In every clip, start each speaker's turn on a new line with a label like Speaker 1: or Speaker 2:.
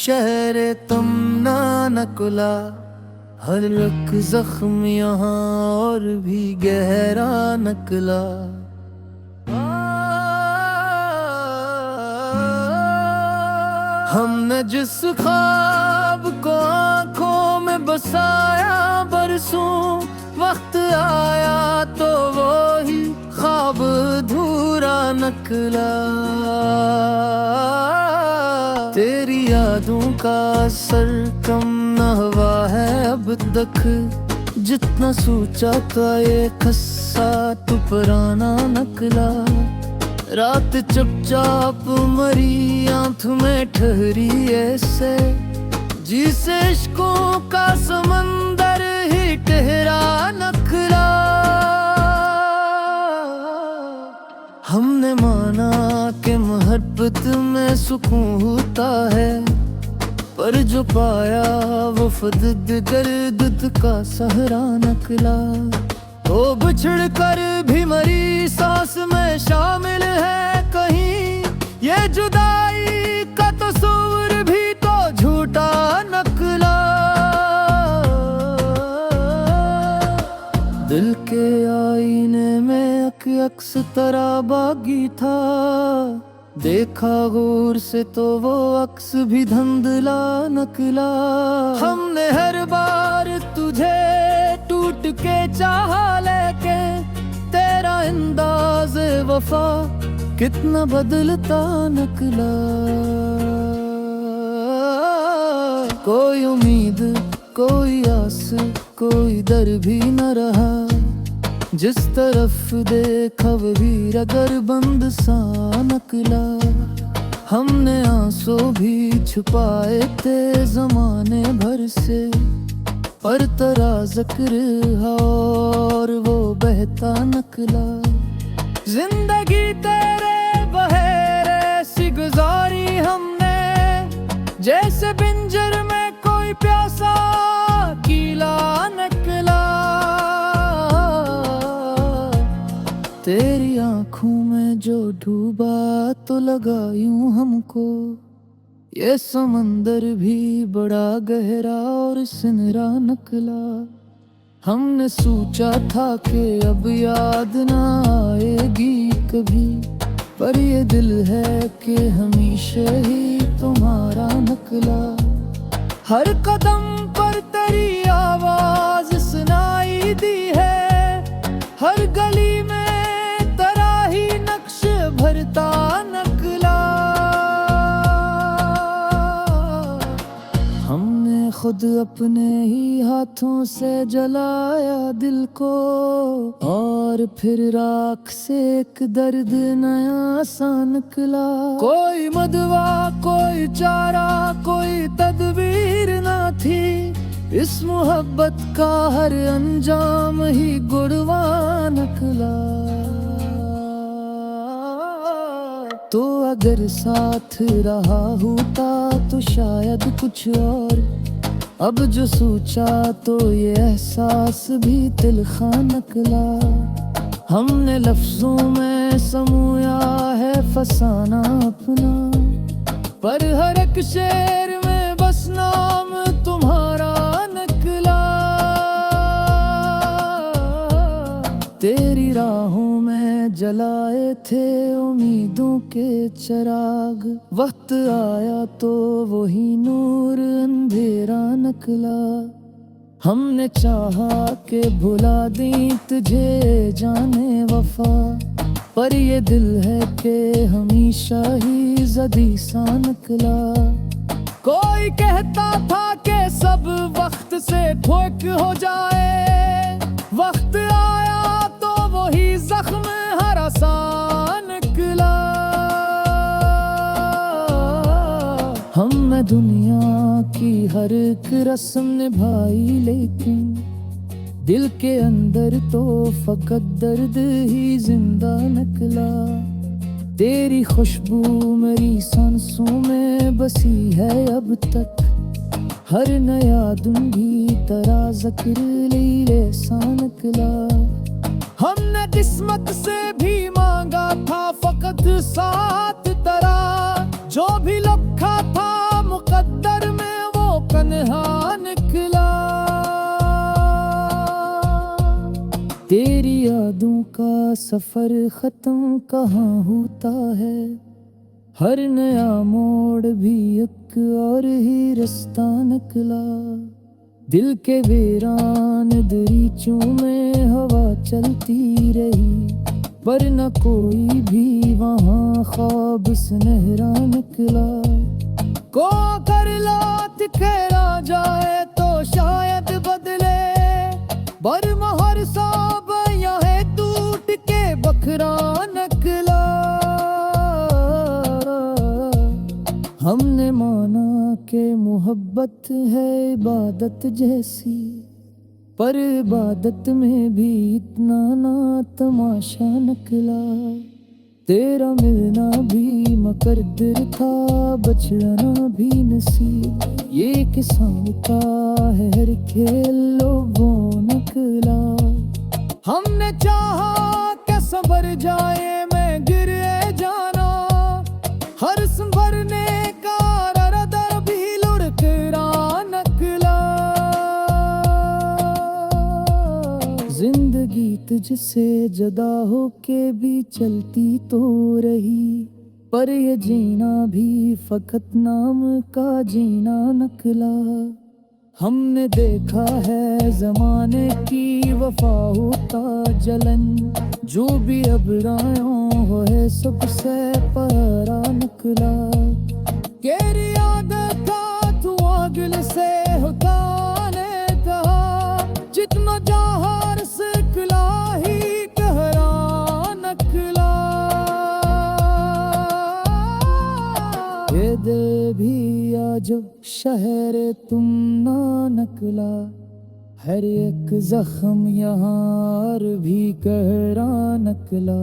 Speaker 1: शहर तमना नकुला, हर एक जख्म यहाँ और भी गहरा नकला। हमने जिस ख्वाब को आंखों में बसाया बरसों, वक्त आया तो वो ही ख्वाब अधूरा नकला। तेरी यादों का असर कम न हुआ है अब तक, जितना सोचा था ये खस्सा तू पुराना नकला। रात चुपचाप मरी आंख में ठहरी ऐसे, जिसे इश्कों का समंदर ही ठहरा नखरा। हमने माना कि मोहब्बत में सुकून होता है, पर जो पाया वो फदद गर्द का सहरा नकला। तो बिछड़ कर भी मरी सांस में शामिल है कहीं, ये जुदाई का तस्वीर भी तो झूठा नकला। दिल के आईने में अक्स तरह बागी था, देखा गौर से तो वो अक्स भी धुंधला नकला। हमने हर बार तुझे टूट के चाहा, लेके तेरा अंदाज़ वफा कितना बदलता नकला। कोई उम्मीद, कोई आस, कोई डर भी न रहा, जिस तरफ देखा वही रगर बंद सा नकला। हमने आंसू भी छुपाए थे जमाने भर से, पर तेरा जिक्र और वो बहता नकला। जिंदगी तेरे बहेरे सी गुजारी हमने, जैसे पिंजर में कोई प्यासा कीला नकला। तेरी आंखों में जो डूबा तो लगा यूं हमको, ये समंदर भी बड़ा गहरा और सिनरा नकला। हमने सोचा था कि अब याद ना आएगी कभी, पर ये दिल है कि हमेशा ही तुम्हारा नकला। हर कदम पर तेरी आवाज सुनाई दी है, हर गली में तेरा ही नक्श भरता नकला। हमने खुद अपने ही हाथों से जलाया दिल को, और फिर राख से एक दर्द नया सा निकला। कोई मदवा, कोई चारा, कोई तदबीर ना थी, इस मोहब्बत का हर अंजाम ही गुड़वा निकला। तो अगर साथ रहा होता तो शायद कुछ और, अब जो सोचा तो ये एहसास भी तिलखा निकला। हमने लफ्जों में समूया है फसाना अपना, पर हर एक शेर में बस नाम तुम्हारा निकला। तेरी राहों में जलाए थे उम्मीदों के चिराग, वक्त आया तो वही नूर अंधेरा नकला। हमने चाहा कि भुला दी तुझे जाने वफा, पर ये दिल है कि हमेशा ही ज़दी सा निकला। कोई कहता था कि सब वक्त से ठोक हो जाए, वक्त आया तो वही जख्म हरा सा निकला। हमने दुनिया की हर एक रस्म निभाई, लेकिन दिल के अंदर तो फकत दर्द ही जिंदा निकला। तेरी खुशबू मेरी सांसों में बसी है अब तक, हर नया दिन भी तेरा जिक्र लीले सा निकला। हमने किस्मत से भी मांगा था फकत साथ तेरा, जो भी लिखा था मुकद्दर में वो कन्हा निकला। तेरी यादों का सफर खत्म कहाँ होता है, हर नया मोड़ भी एक और ही रास्ता निकला। दिल के वीरान दरीचों में हवा चलती रही, पर न कोई भी वहाँ ख्वाब सुनहरा निकला। को कर लात खेरा जाए तो शायद बदले, बरमहर साब यहाँ टूट के बखरा निकला। हमने माना कि मोहब्बत है इबादत जैसी, पर इबादत में भी इतना ना तमाशा निकला। तेरा मिलना भी मुकद्दर था, बचना भी नसीब। ये किस्सा का है हर खेल वो निकला। हमने चाहा कि संभर जाए मैं गिरे जाना, हर संभरने का दर भी लुढ़करा निकला। जिंदगी तुझसे जुदा होके भी चलती तो रही, पर ये जीना भी फकत नाम का जीना निकला। हमने देखा है जमाने की वफा होता जलन, जो भी अब रायों हो है सबसे पहरा निकला। केरी आदत का धुआं गिल से होता ने कहा, जितना जहर सिकला ही कहरा निकला। ये दिल भी जब शहर तुम ना निकला, हर एक जख्म यहाँ और भी गहरा निकला।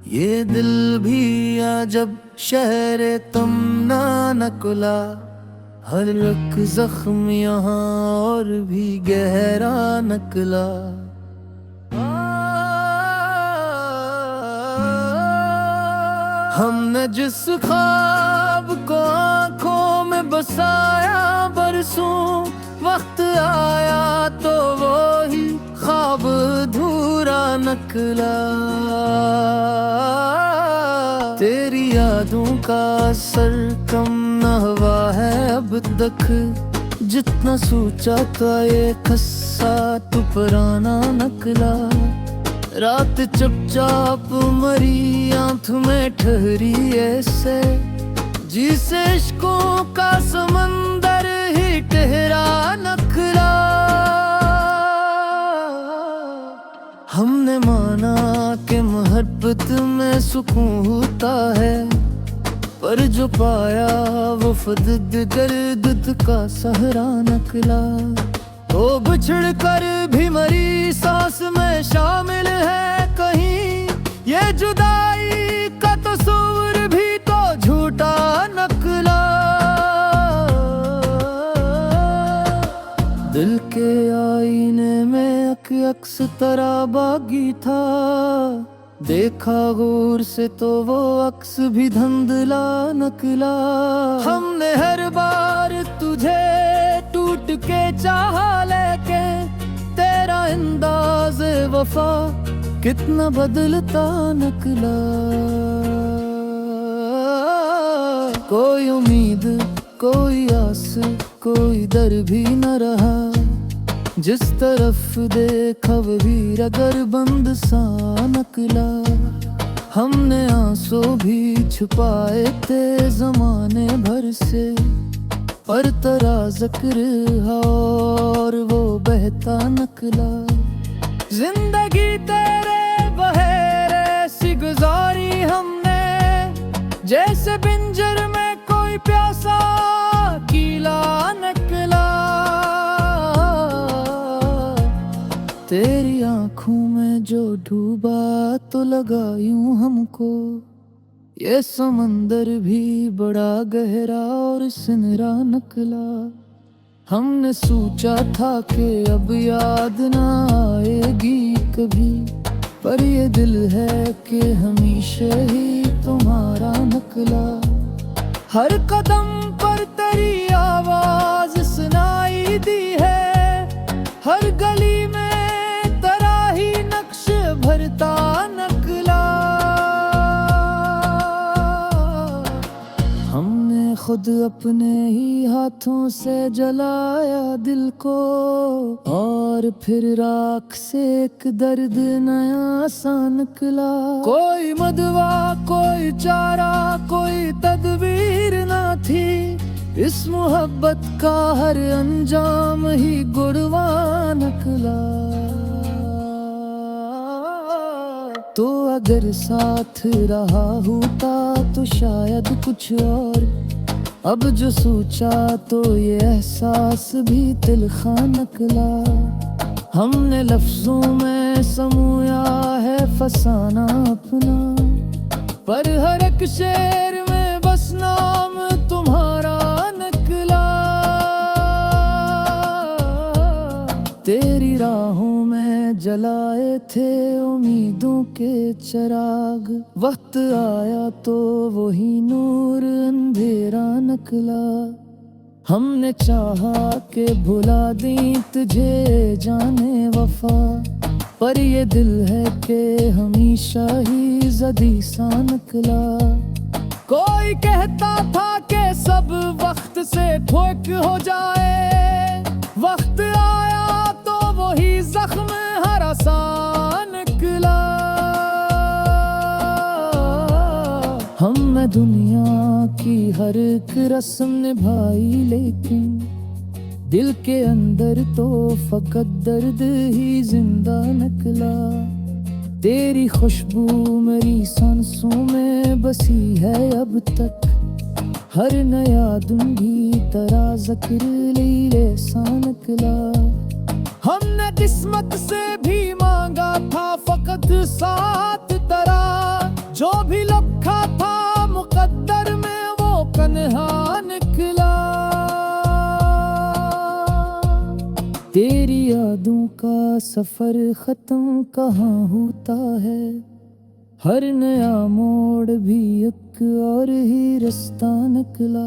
Speaker 1: ये दिल भी जब शहर तमना नकुला, हर एक जख्म यहाँ और भी गहरा निकला। हमने जिस ख्वाब को आंखों में बसाया बरसों, वक्त आया तो वो ही ख्वाब अधूरा निकला। तेरी यादों का असर कम न हुआ है अब तक, जितना सोचा था ये खस्सा तू पुराना निकला। रात चुपचाप मरी आंख में ठहरी ऐसे, जिसे इश्कों का समंदर ही ठहरा निकला। हमने माना कि मोहब्बत में सुकून होता है, पर जो पाया वो फदद गर्द का सहरा निकला। तो बिछड़ कर भी मरी सांस में शामिल है कहीं, ये जुदाई का तस्वीर भी तो झूठा निकला। दिल के आईने में अक्स तरह बागी था, देखा गौर से तो वो अक्स भी धुंधला निकला। हमने हर बार तुझे टूट के चाहा, लेके तेरा अंदाज़ वफा कितना बदलता निकला। कोई उम्मीद कोई आस कोई दर भी न रहा, जिस तरफ देखा वही रगर बंद सा निकला। हमने आंसू भी छुपाए थे जमाने भर से, पर तेरा जिक्र और वो बहता निकला। जिंदगी तेरे बहेरे सी गुजारी हमने, जैसे पिंजर में कोई प्यासा कीला नकला। तेरी आंखों में जो डूबा तो लगा यूं हमको, ये समंदर भी बड़ा गहरा और सिनरा नकला। हमने सोचा था कि अब याद ना आएगी कभी, पर ये दिल है कि हमेशा ही तुम्हारा नकला। हर कदम पर तेरी आवाज सुनाई दी है, हर गली में तेरा ही नक्श भरता नकला। हमने खुद अपने ही हाथों से जलाया दिल को, और फिर राख से एक दर्द नया सा निकला। कोई मदवा कोई चारा कोई तदबीर ना थी, इस मोहब्बत का हर अंजाम ही गुड़वा निकला। तो अगर साथ रहा होता तो शायद कुछ और, अब जो सोचा तो ये एहसास भी तिलखा निकला। हमने लफ्जों में समूया है फसाना अपना, पर हर एक शेर में बस नाम तुम्हारा निकला। तेरी राहों में जलाए थे उम्मीदों के चिराग, वक्त आया तो वही नूर अंधेरा निकला। हमने चाहा कि भुला दी तुझे जाने वफा, पर ये दिल है कि हमेशा ही ज़दी सा निकला। कोई कहता था कि सब वक्त से ठोक हो जाए, वक्त आया तो वही जख्म हरा सा निकला। हमने दुनिया की हर एक रस्म निभाई, लेकिन दिल के अंदर तो फकत दर्द ही जिंदा निकला। तेरी खुशबू मेरी सांसों में बसी है अब तक, हर नया दिन भी तेरा ज़िक्र लीले सा निकला। हमने किस्मत से भी मांगा था फकत साथ तेरा, जो भी लिखा था मुकद्दर में वो कन्हा निकला। तेरी यादों का सफर खत्म कहाँ होता है, हर नया मोड़ भी एक और ही रास्ता निकला।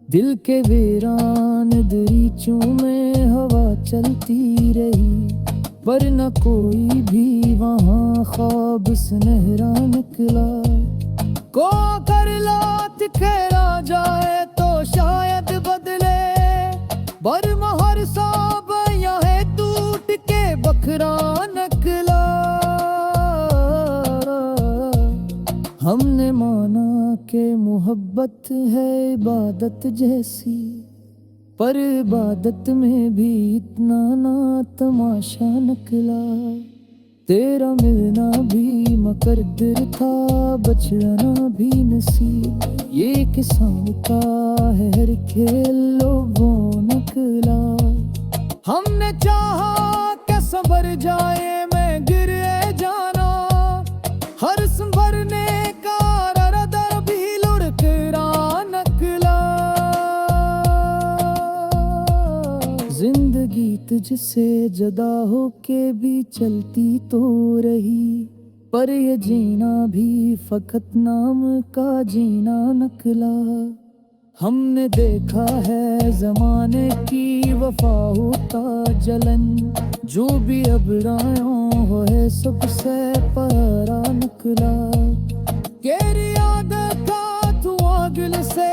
Speaker 1: दिल के वीरान दरीचों में हवा चलती रही, पर न कोई भी वहाँ ख्वाब सुनहरा निकला। को कर लात खेरा जाए तो शायद बदले, बर महर साब यहाँ टूट के बखरा निकला। हमने माना कि मोहब्बत है इबादत जैसी, पर इबादत में भी इतना ना तमाशा निकला। तेरा मिलना भी मुकद्दर था, बचना भी नसीब, ये किसान का है हर खेल वो निकला। हमने चाहा कि संभर जाए मैं गिरे जाना, हर संभरने का दर भी लुढ़करा निकला। जिंदगी तुझसे जुदा हो के भी चलती तो रही, पर ये जीना भी फकत नाम का जीना निकला। हमने देखा है जमाने की वफा होता जलन, जो भी अब रायों हो है सबसे पहरा निकला। तेरी आदत था तू आगल से